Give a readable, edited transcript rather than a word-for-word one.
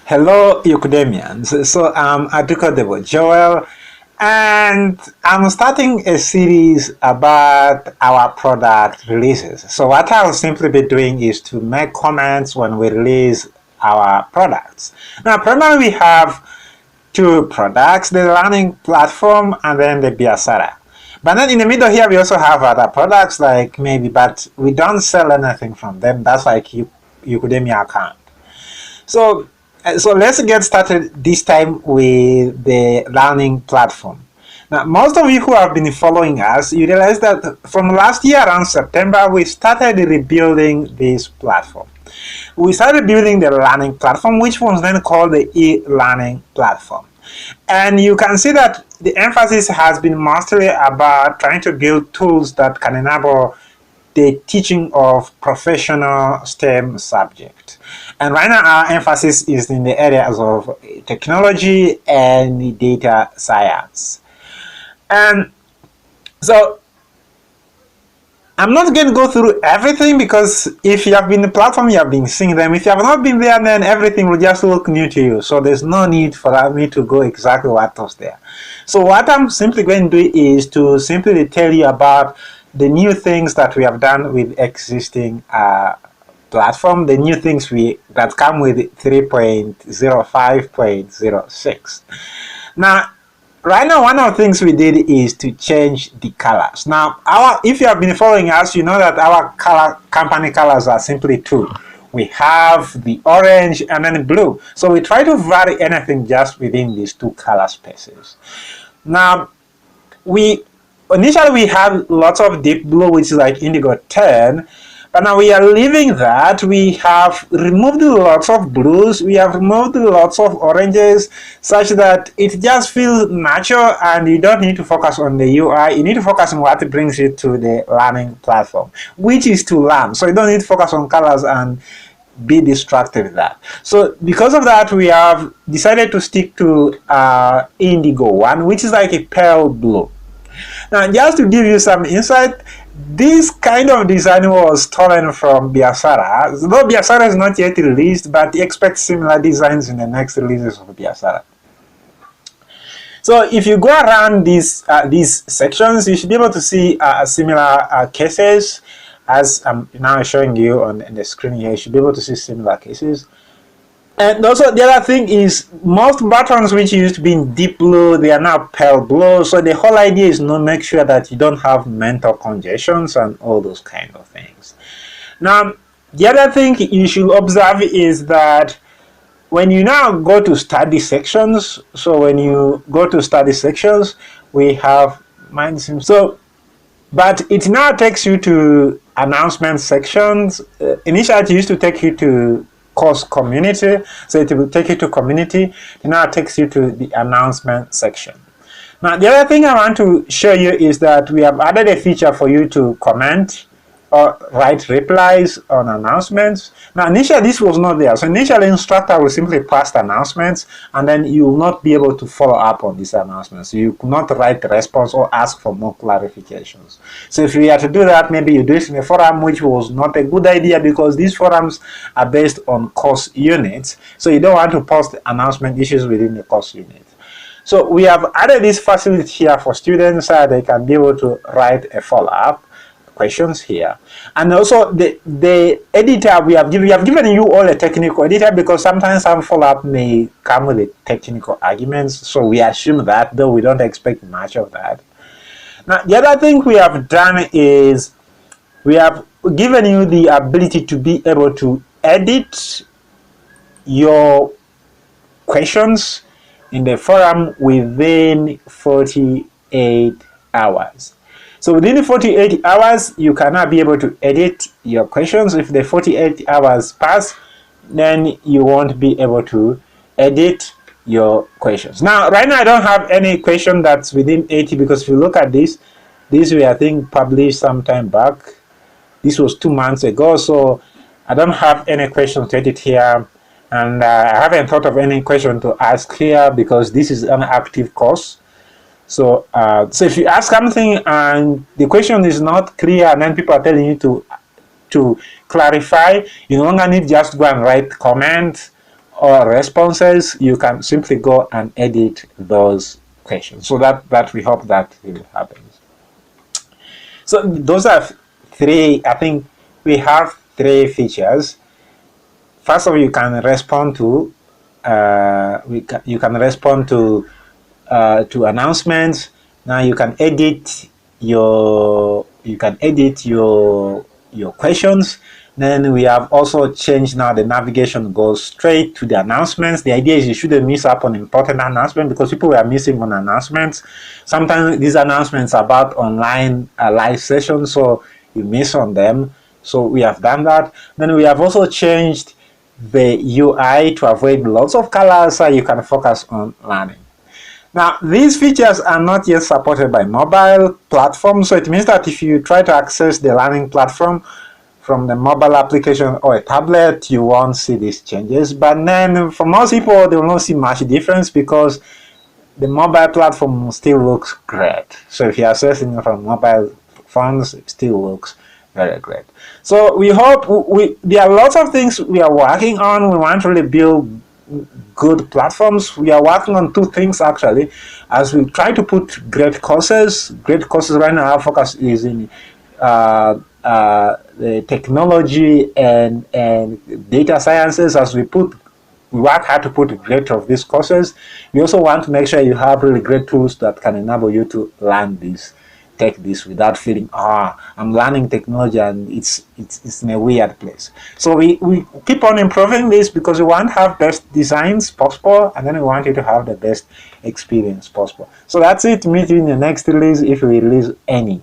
Hello, Ukudemians. So I'm Aduko Debo Joel, and I'm starting a series about our product releases. So what I'll simply be doing is to make comments when we release our products. Now, primarily we have two products, the learning platform and then the Biasara. But then in the middle here, we also have other products like maybe, but we don't sell anything from them. That's like Ukudemia account. So let's get started this time with the learning platform. Now, most of you who have been following us, you realize that from last year around September, we started rebuilding this platform. We started building the learning platform, which was then called the e-learning platform. And you can see that the emphasis has been mostly about trying to build tools that can enable the teaching of professional STEM subjects. And right now our emphasis is in the areas of technology and data science. And so I'm not going to go through everything because if you have been in the platform, you have been seeing them. If you have not been there, then everything will just look new to you. So there's no need for me to go exactly what was there. So what I'm simply going to do is to simply tell you about the new things that we have done with existing platform, the new things that come with 3.05.06. Now, right now, one of the things we did is to change the colors. Now, if you have been following us, you know that our company colors are simply two. We have the orange and then blue. So we try to vary anything just within these two color spaces. Now, initially we had lots of deep blue, which is like indigo 10, but now we are leaving that. We have removed lots of blues, we have removed lots of oranges, such that it just feels natural and you don't need to focus on the UI, you need to focus on what brings you to the learning platform, which is to learn. So you don't need to focus on colors and be distracted with that. So because of that, we have decided to stick to indigo 1, which is like a pale blue. Now, just to give you some insight, this kind of design was stolen from Biasara. Though Biasara is not yet released, but expect similar designs in the next releases of Biasara. So if you go around these sections, you should be able to see similar cases. As I'm now showing you on the screen here, you should be able to see similar cases. And also the other thing is, most buttons which used to be in deep blue, they are now pale blue. So the whole idea is to make sure that you don't have mental congestions and all those kind of things. Now, the other thing you should observe is that when you now go to study sections, so when you go to study sections, we have but it now takes you to announcement sections. Initially it used to take you to course community, so it will take you to community, and now it takes you to the announcement section. Now the other thing I want to show you is that we have added a feature for you to comment or write replies on announcements. Now initially this was not there, so initially instructor will simply pass the announcements and then you will not be able to follow up on these announcements. You could not write the response or ask for more clarifications. So if you had to do that, maybe you do it in a forum, which was not a good idea because these forums are based on course units, so you don't want to post announcement issues within the course unit. So we have added this facility here for students so they can be able to write a follow-up questions here. And also the editor we have given you all a technical editor because sometimes some follow-up may come with technical arguments, so we assume that, though we don't expect much of that. Now the other thing we have done is we have given you the ability to be able to edit your questions in the forum within 48 hours. So within 48 hours, you cannot be able to edit your questions. If the 48 hours pass, then you won't be able to edit your questions. Now, right now, I don't have any question that's within 80 because if you look at this we, I think, published some time back. This was 2 months ago, so I don't have any questions to edit here. And I haven't thought of any question to ask here because this is an active course. So if you ask something and the question is not clear and then people are telling you to clarify, you no longer need just go and write comment or responses, you can simply go and edit those questions. So that we hope that will happen. So those are three, I think we have three features. First of all, you can respond to you can respond to announcements. Now you can edit your questions. Then we have also changed now the navigation goes straight to the announcements. The idea is you shouldn't miss up on important announcements because people were missing on announcements. Sometimes these announcements are about online live sessions, so you miss on them. So we have done that. Then we have also changed the UI to avoid lots of colors so you can focus on learning. Now, these features are not yet supported by mobile platforms, so it means that if you try to access the learning platform from the mobile application or a tablet, you won't see these changes. But then for most people, they will not see much difference because the mobile platform still looks great. So if you're accessing it from mobile phones, it still looks very great. So we hope there are lots of things we are working on. We want to really build good platforms. We are working on two things actually, as we try to put great courses right now. Our focus is in the technology and data sciences. As we work hard to put great of these courses, we also want to make sure you have really great tools that can enable you to learn this, take this without feeling I'm learning technology and it's in a weird place. So we keep on improving this because we want to have best designs possible, and then we want you to have the best experience possible. So that's it. Meet you in the next release, if we release any.